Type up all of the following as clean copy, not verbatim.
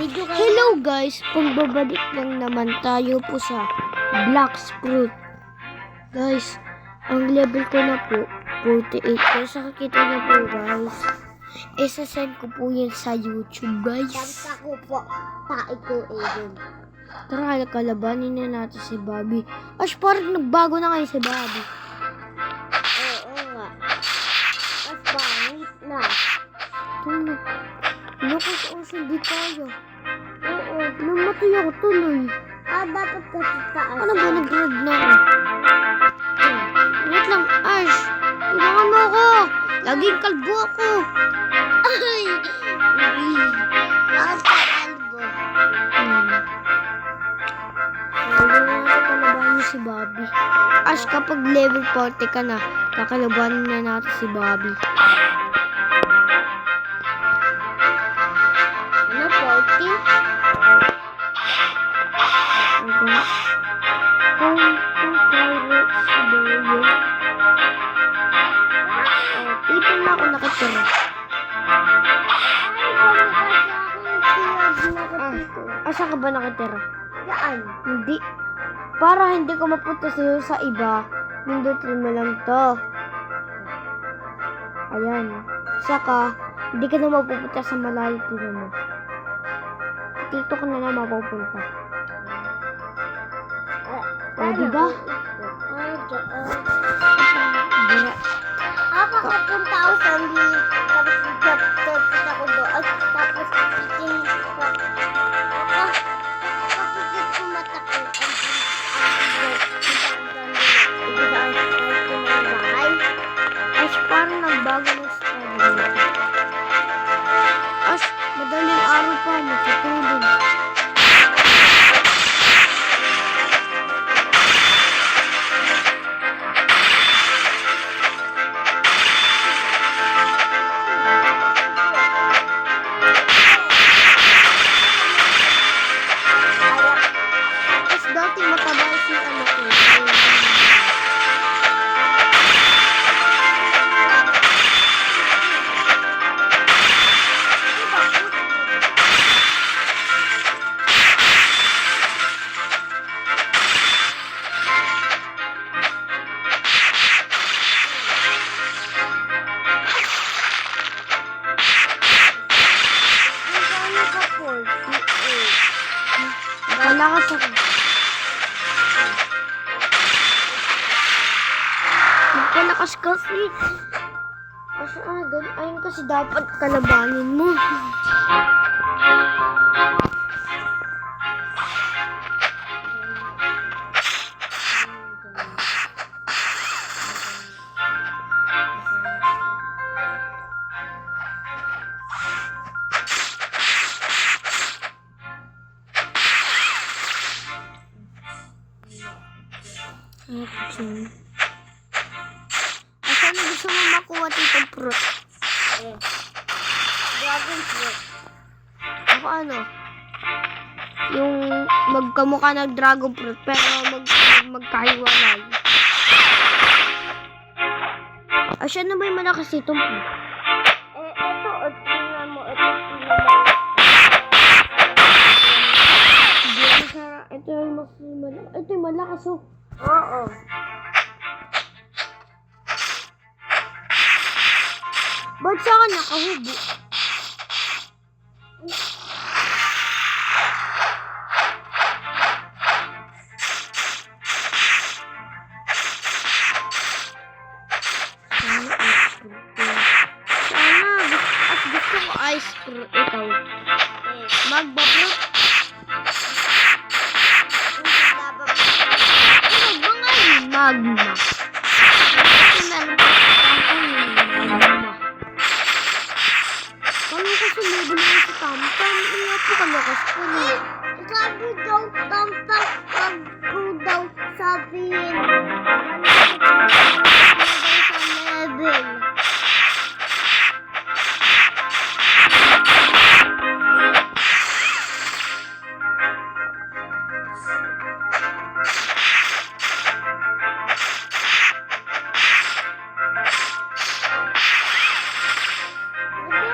Hello guys, pagbabalik lang naman tayo po sa Black Fruit. Guys, ang level ko na po 48. Kaya sa kakita niyo po guys, isa-send ko po yun sa YouTube guys. Tanta ko po, tae ko Eden. Tara, kalabanin na natin si Bobby. Ash, parang nagbago na kayo si Bobby. Oo nga. Mas pangit na. Tunog. Lakas ocean, di tayo. Oo, namatay ako tuloy. Dapat kasi taas. Ano ba, nag-grab na ako? Wait lang, Ash. Tulungan mo ako. Laging kalbo ako. Ay! Ako sa kalbo. Hindi na kakalabanin si Bobby. Ash, kapag level 40 ka na, kakalabanin na natin si Bobby. Ano, 40? Dito na ako nakatira. Asa ka ba nakatira? Saan? Hindi. Para hindi ko mapunta sa'yo sa iba, pindutin mo lang to. Ayan. Saka, hindi ka na mapupunta sa malayo dito mo. Dito ka na lang mapupunta. O, diba? Dira. Papunta ako sa hindi. Tapos tapos ako doon. Tapos kapag kumata ko As parang nagbago ng style. As madaling araw pa, matutulog. As dati mataba si anak ko. Malakas ako. Magpalakas kasi. Ayun kasi dapat kalabanin mo. Action. Asan na gusto mo makuha dito fruit? Dragon fruit. Ako ano? Yung magkamukha ng dragon fruit pero magkahiwalay. Asan na ba yung malakas itong fruit? Ito, tingnan mo. Ito, tingnan mo. Hindi, ito yung mas malakas. Ito yung malakas oh. Oo. Ba't sa akin nakahubo? Gusto ko ice fruit. Ikaw. Magba-fruit. Ano ba nga yung magma? Ito meron pa magma. Kalo kasi level mo sa tamtam. Iya po kalakas po na. Sabi daw, tamtak, pag ko daw sabihin. Sa level. Hindi,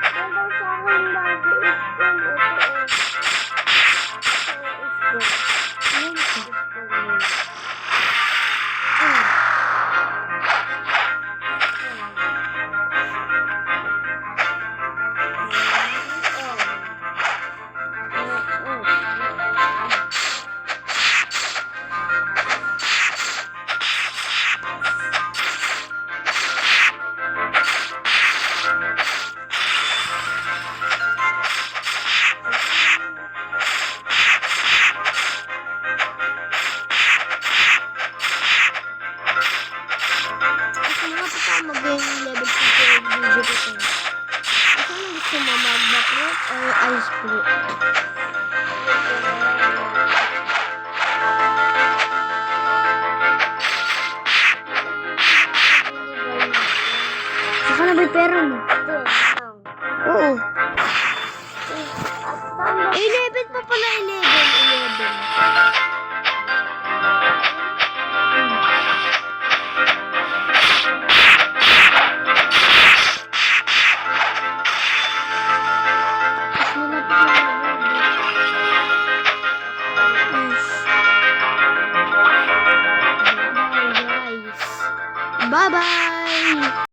ano daw sa akin bago is gusto mo, magma fruit or ice fruit? Saka na ba yung pera mo? Oo. 11 pa pala, 11. Mas malapit na ako. Yes. Bye-bye, guys. Bye-bye.